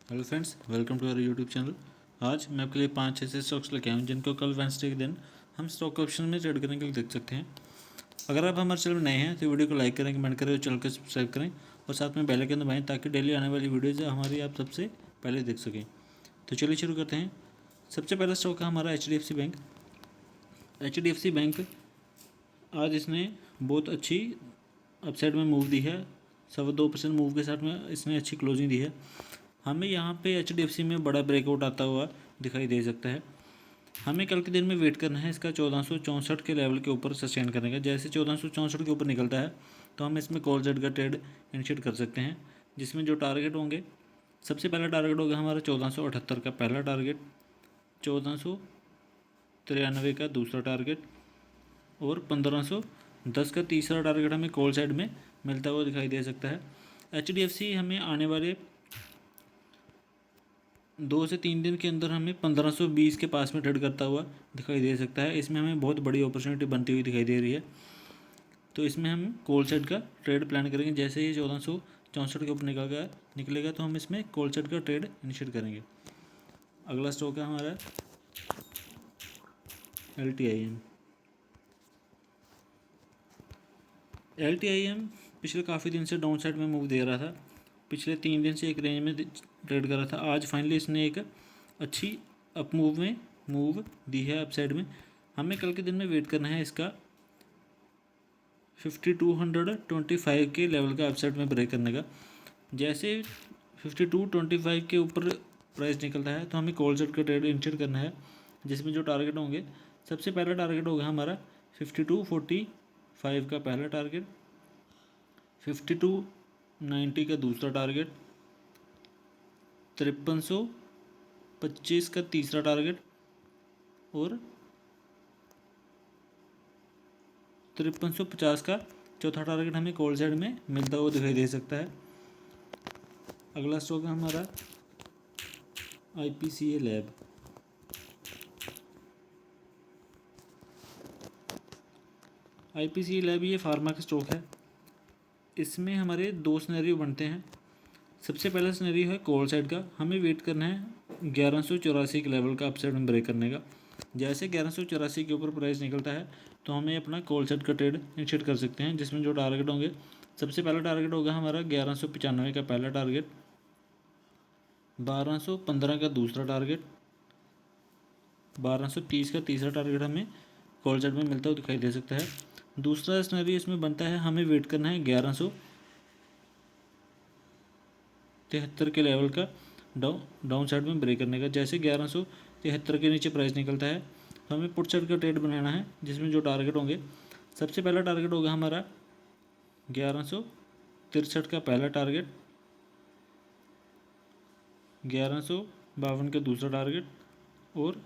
Hello friends, welcome to our YouTube channel. आज मैं आपके लिए 5 ऐसे स्टॉक्स लेके आया हूँ जिनको कल वेंसडे के दिन हम स्टॉक ऑप्शन में ट्रेड करने के लिए देख सकते हैं। अगर आप हमारे चैनल में नए हैं तो वीडियो को लाइक करें, कमेंट करें और चैनल को सब्सक्राइब करें और साथ में बेल आइकन दबाएं ताकि डेली आने वाली वीडियोज़ हमारी आप सबसे पहले देख सकें। तो चलिए शुरू करते हैं। सबसे पहला स्टॉक है हमारा HDFC बैंक। HDFC बैंक आज इसने बहुत अच्छी अपसाइड में मूव दी है। 2.25% मूव के साथ में इसने अच्छी क्लोजिंग दी है। हमें यहाँ पे HDFC में बड़ा ब्रेकआउट आता हुआ दिखाई दे सकता है। हमें कल के दिन में वेट करना है इसका 1464 के लेवल के ऊपर सस्टेन करने का। जैसे 1464 के ऊपर निकलता है तो हम इसमें कॉल सेट का ट्रेड इनिशिएट कर सकते हैं, जिसमें जो टारगेट होंगे, सबसे पहला टारगेट होगा हमारा 1478 का पहला टारगेट, 1493 का दूसरा टारगेट और 1510 का तीसरा टारगेट हमें कॉल साइड में मिलता हुआ दिखाई दे सकता है। HDFC हमें आने वाले 2 से 3 दिन के अंदर हमें 1520 के पास में ट्रेड करता हुआ दिखाई दे सकता है। इसमें हमें बहुत बड़ी अपॉर्चुनिटी बनती हुई दिखाई दे रही है, तो इसमें हम कॉल सेट का ट्रेड प्लान करेंगे। जैसे ही 1464 के ऊपर निकलेगा तो हम इसमें कॉल सेट का ट्रेड इनिशिएट करेंगे। अगला स्टॉक है हमारा LTIM। पिछले काफ़ी दिन से डाउन साइड में मूव दे रहा था। पिछले 3 दिन से एक रेंज में ट्रेड कर रहा था। आज फाइनली इसने एक अच्छी अप मूव में मूव दी है अप साइड में। हमें कल के दिन में वेट करना है इसका 5225 के लेवल का अप साइड में ब्रेक करने का। जैसे 5225 के ऊपर प्राइस निकलता है तो हमें कॉल सेट का ट्रेड इनिशिएट करना है, जिसमें जो टारगेट होंगे, सबसे पहला टारगेट होगा हमारा 5245 का पहला टारगेट, 5290 का दूसरा टारगेट, 5325 का तीसरा टारगेट और 5350 का चौथा टारगेट हमें कॉल साइड में मिलता हुआ दिखाई दे सकता है। अगला स्टॉक है हमारा IPCA लैब। IPCA लैब ये फार्मा का स्टॉक है। इसमें हमारे 2 सिनेरियो बनते हैं। सबसे पहला सिनेरियो है कॉल साइड का। हमें वेट करना है 1184 के लेवल का अपसाइड में ब्रेक करने का। जैसे 1184 के ऊपर प्राइस निकलता है तो हमें अपना कॉल सेट का ट्रेड इनिशिएट कर सकते हैं, जिसमें जो टारगेट होंगे, सबसे पहला टारगेट होगा हमारा 1195 का पहला टारगेट, 1215 का दूसरा टारगेट, 1230 का तीसरा टारगेट हमें कॉल सेट में मिलता हुआ दिखाई दे सकता है। दूसरा सिनेरियो इसमें बनता है, हमें वेट करना है 1173 के लेवल का डाउन साइड में ब्रेक करने का। जैसे 1173 के नीचे प्राइस निकलता है तो हमें पुट साइड का ट्रेड बनाना है, जिसमें जो टारगेट होंगे, सबसे पहला टारगेट होगा हमारा 1163 का पहला टारगेट, 1152 का दूसरा टारगेट और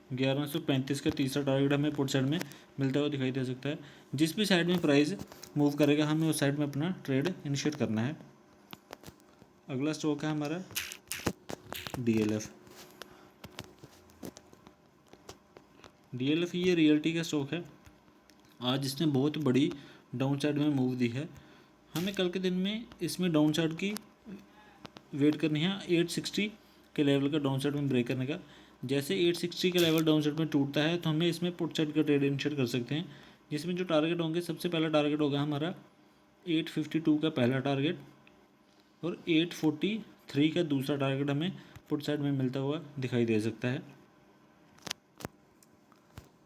1135 का तीसरा टारगेट हमें पुट साइड में मिलता हुआ दिखाई दे सकता है। जिस भी साइड में प्राइस मूव करेगा हमें उस साइड में अपना ट्रेड इनिशिएट करना है। अगला स्टॉक है हमारा DLF। ये रियल्टी का स्टॉक है। आज इसने बहुत बड़ी डाउन साइड में मूव दी है। हमें कल के दिन में इसमें डाउन साइड की वेट करनी है 860 के लेवल का डाउन साइड में ब्रेक करने का। जैसे 860 का लेवल डाउन साइड में टूटता है तो हमें इसमें पुट साइड का ट्रेड इनिशिएट कर सकते हैं, जिसमें जो टारगेट होंगे, सबसे पहला टारगेट होगा हमारा 852 का पहला टारगेट और 843 का दूसरा टारगेट हमें पुट साइड में मिलता हुआ दिखाई दे सकता है।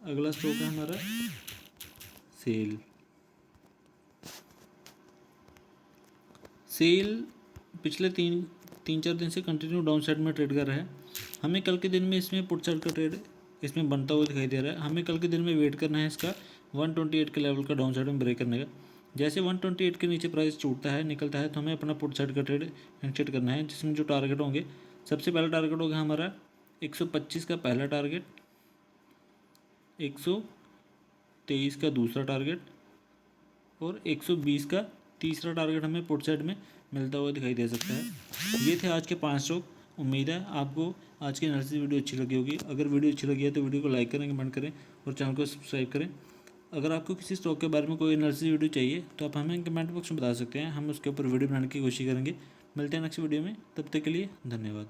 अगला स्टॉक है हमारा सेल पिछले तीन चार दिन से कंटिन्यू डाउन साइड में ट्रेड कर रहा है। हमें कल के दिन में इसमें पुट साइड का ट्रेड इसमें बनता हुआ दिखाई दे रहा है। हमें कल के दिन में वेट करना है इसका 128 के लेवल का डाउन साइड में ब्रेक करने का। जैसे 128 के नीचे प्राइस टूटता है, निकलता है, तो हमें अपना पुट साइड का ट्रेड इनिशिएट करना है, जिसमें जो टारगेट होंगे, सबसे पहला टारगेट होगा हमारा 125 का पहला टारगेट, 123 का दूसरा टारगेट और 120 का तीसरा टारगेट हमें पुट साइड में मिलता हुआ दिखाई दे सकता है। ये थे आज के 5 स्टॉक। उम्मीद है आपको आज की एनालिसिस वीडियो अच्छी लगी होगी। अगर वीडियो अच्छी लगी है तो वीडियो को लाइक करें, कमेंट करें और चैनल को सब्सक्राइब करें। अगर आपको किसी स्टॉक के बारे में कोई एनालिसिस वीडियो चाहिए तो आप हमें कमेंट बॉक्स में बता सकते हैं, हम उसके ऊपर वीडियो बनाने की कोशिश करेंगे। मिलते हैं नेक्स्ट वीडियो में, तब तक के लिए धन्यवाद।